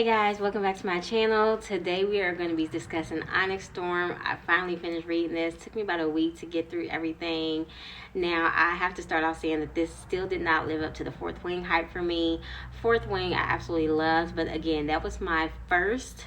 Guys, welcome back to my channel. Today we are going to be discussing Onyx Storm. I finally finished reading this. It took me about a week to get through everything. Now I have to start off saying that this still did not live up to the Fourth Wing hype for me. Fourth Wing I absolutely loved, but again, that was my first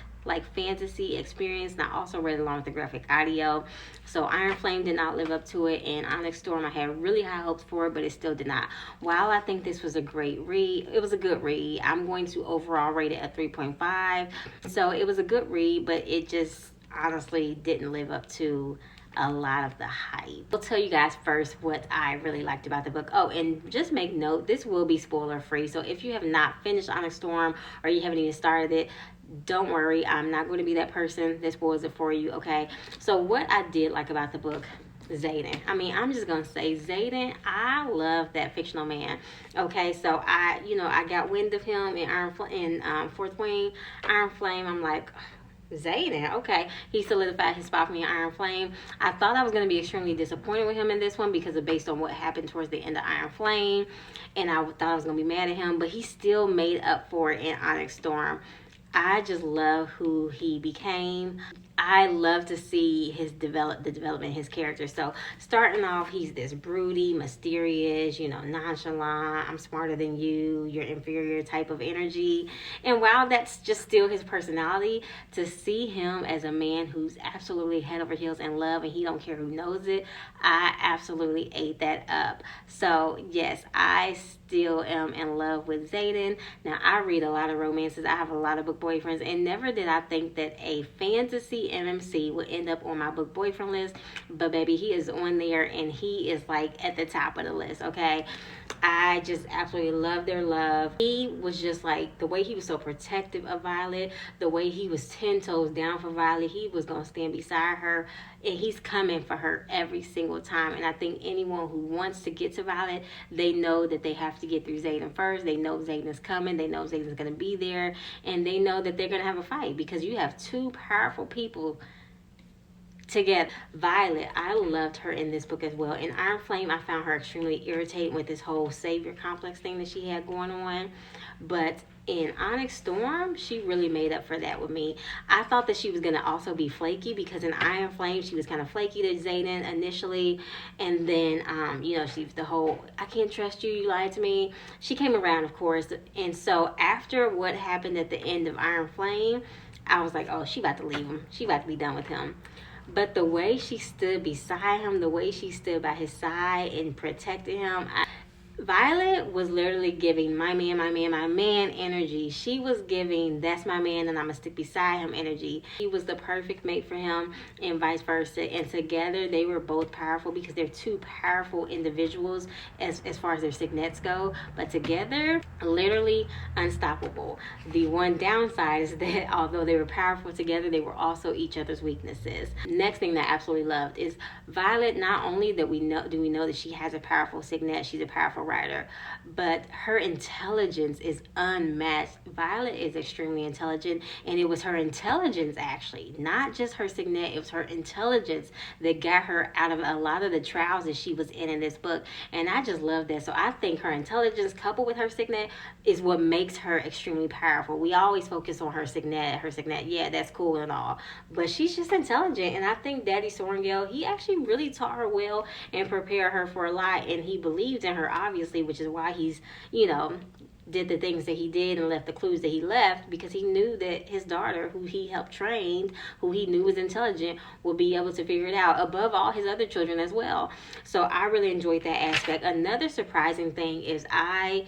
fantasy experience, and I also read along with the graphic audio. So Iron Flame did not live up to it, and Onyx Storm I had really high hopes for it, but it still did not. While I think this was a great read, it was a good read. I'm going to overall rate it a 3.5. So it was a good read, but it just honestly didn't live up to a lot of the hype. I'll tell you guys first what I really liked about the book. Oh, and just make note, this will be spoiler free. So if you have not finished Onyx Storm or you haven't even started it, don't worry, I'm not going to be that person that spoils it for you, okay? So what I did like about the book, Xaden. I mean, I'm just going to say Xaden, I love that fictional man, okay? So I got wind of him in Fourth Wing, Iron Flame. I'm like, Xaden, okay. He solidified his spot for me in Iron Flame. I thought I was going to be extremely disappointed with him in this one because of based on what happened towards the end of Iron Flame, and I thought I was going to be mad at him, but he still made up for it in Onyx Storm. I just love who he became. I love to see the development in his character. So starting off, he's this broody, mysterious, nonchalant, I'm smarter than you, you're inferior type of energy. And while that's just still his personality, to see him as a man who's absolutely head over heels in love and he don't care who knows it, I absolutely ate that up. So yes, I still am in love with Xaden. Now I read a lot of romances. I have a lot of book boyfriends, and never did I think that a fantasy MMC would end up on my book boyfriend list, but baby, he is on there and he is at the top of the list, okay? I just absolutely love their love. He was just the way he was so protective of Violet, the way he was 10 toes down for Violet. He was going to stand beside her, and he's coming for her every single time. And I think anyone who wants to get to Violet, they know that they have to get through Xaden first. They know Xaden is coming. They know Xaden's going to be there, and they know that they're going to have a fight because you have two powerful people together. Violet, I loved her in this book as well. In Iron Flame, I found her extremely irritating with this whole savior complex thing that she had going on. But in Onyx Storm, she really made up for that with me. I thought that she was going to also be flaky because in Iron Flame, she was kind of flaky to Xaden initially. And then, she's the whole, I can't trust you, you lied to me. She came around, of course. And so after what happened at the end of Iron Flame, I was like, oh, she about to leave him. She about to be done with him. But the way she stood beside him, the way she stood by his side and protected him, Violet was literally giving my man energy. She was giving that's my man and I'm gonna stick beside him energy. He was the perfect mate for him and vice versa. And together they were both powerful because they're two powerful individuals as far as their signets go. But together, literally unstoppable. The one downside is that although they were powerful together, they were also each other's weaknesses. Next thing that I absolutely loved is Violet. Not only that we know that she has a powerful signet, she's a powerful writer, but her intelligence is unmatched. Violet is extremely intelligent, and it was her intelligence, actually, not just her signet, it was her intelligence that got her out of a lot of the trials that she was in this book. And I just love that. So I think her intelligence coupled with her signet is what makes her extremely powerful. We always focus on her signet, yeah, that's cool and all, but she's just intelligent. And I think Daddy Sorengale, he actually really taught her well and prepared her for a lot, and he believed in her, obviously, which is why he's, did the things that he did and left the clues that he left, because he knew that his daughter, who he helped train, who he knew was intelligent, would be able to figure it out above all his other children as well. So I really enjoyed that aspect. Another surprising thing is I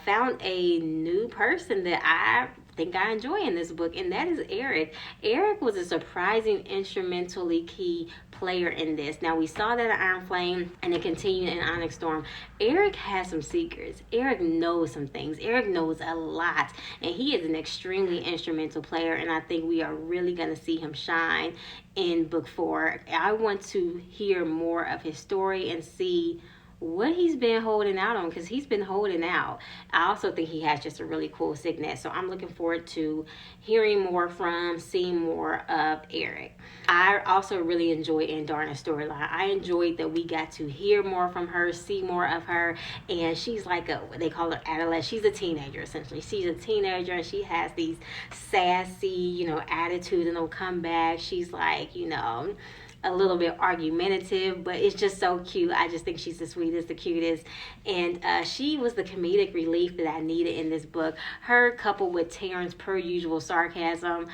found a new person that I think I enjoy in this book, and that is Eric. Eric was a surprising, instrumentally key player in this. Now, we saw that in Iron Flame, and it continued in Onyx Storm. Eric has some secrets. Eric knows some things. Eric knows a lot, and he is an extremely instrumental player, and I think we are really going to see him shine in book 4. I want to hear more of his story and see what he's been holding out on, because he's been holding out. I also think he has just a really cool signet, so I'm looking forward to hearing more from, seeing more of Eric. I also really enjoyed Andarna's storyline. I enjoyed that we got to hear more from her, see more of her, and she's like they call her adolescent. She's a teenager, essentially. She's a teenager, and she has these sassy, attitudes, and they'll come back. She's like, a little bit argumentative, but it's just so cute. I just think she's the sweetest, the cutest, and she was the comedic relief that I needed in this book. Her coupled with Terrence's per usual sarcasm,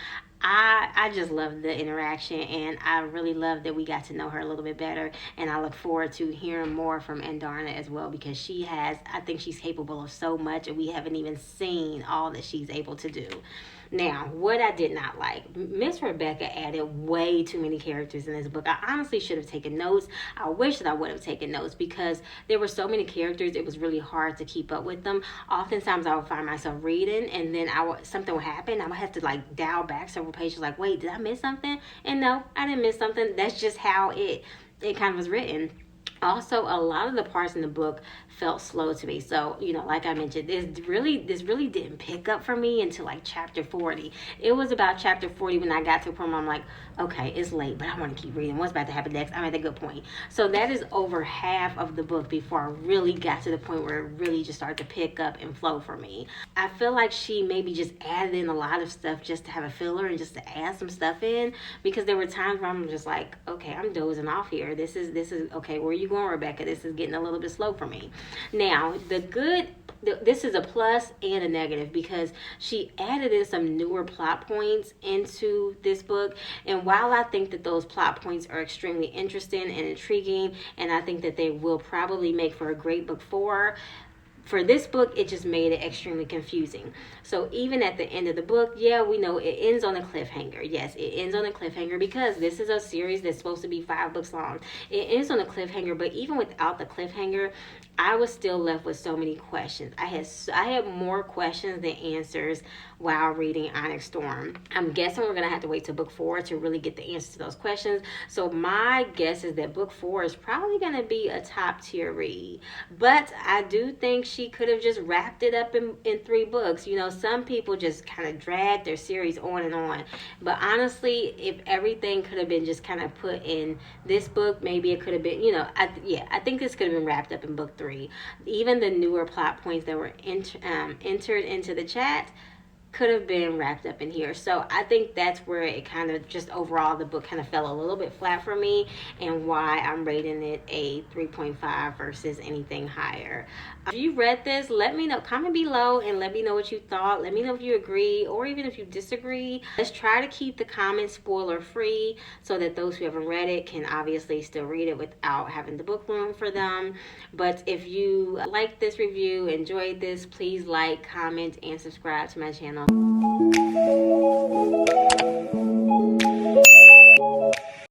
I just love the interaction, and I really love that we got to know her a little bit better, and I look forward to hearing more from Andarna as well, because I think she's capable of so much, and we haven't even seen all that she's able to do. Now, what I did not like, Miss Rebecca added way too many characters in this book. I honestly should have taken notes. I wish that I would have taken notes, because there were so many characters, it was really hard to keep up with them. Oftentimes I would find myself reading, and then something would happen. I would have to dial back several pages, like, wait, did I miss something? And no, I didn't miss something. That's just how it kind of was written. Also, a lot of the parts in the book felt slow to me. So, like I mentioned, this really didn't pick up for me until chapter 40. It was about chapter 40 when I got to a point where I'm like, okay, it's late, but I want to keep reading. What's about to happen next? I'm at a good point. So that is over half of the book before I really got to the point where it really just started to pick up and flow for me. I feel like she maybe just added in a lot of stuff just to have a filler and just to add some stuff in, because there were times where I'm just like, okay, I'm dozing off here. This is okay, where are you going, Rebecca? This is getting a little bit slow for me. Now, this is a plus and a negative, because she added in some newer plot points into this book, and while I think that those plot points are extremely interesting and intriguing, and I think that they will probably make for a great book for this book, it just made it extremely confusing. So even at the end of the book, yeah, we know it ends on a cliffhanger. Yes, it ends on a cliffhanger, because this is a series that's supposed to be 5 books long. It ends on a cliffhanger, but even without the cliffhanger, I was still left with so many questions. I had more questions than answers while reading Onyx Storm. I'm guessing we're going to have to wait till book 4 to really get the answers to those questions. So my guess is that book 4 is probably going to be a top tier read. But I do think she could have just wrapped it up in 3 books. Some people just kind of drag their series on and on. But honestly, if everything could have been just kind of put in this book, maybe it could have been, I think this could have been wrapped up in book 3. Even the newer plot points that were entered into the chat could have been wrapped up in here. So I think that's where it kind of just overall the book kind of fell a little bit flat for me, and why I'm rating it a 3.5 versus anything higher. If you read this, let me know. Comment below and let me know what you thought. Let me know if you agree or even if you disagree. Let's try to keep the comments spoiler free so that those who haven't read it can obviously still read it without having the book ruined for them. But if you like this review, enjoyed this, please like, comment, and subscribe to my channel.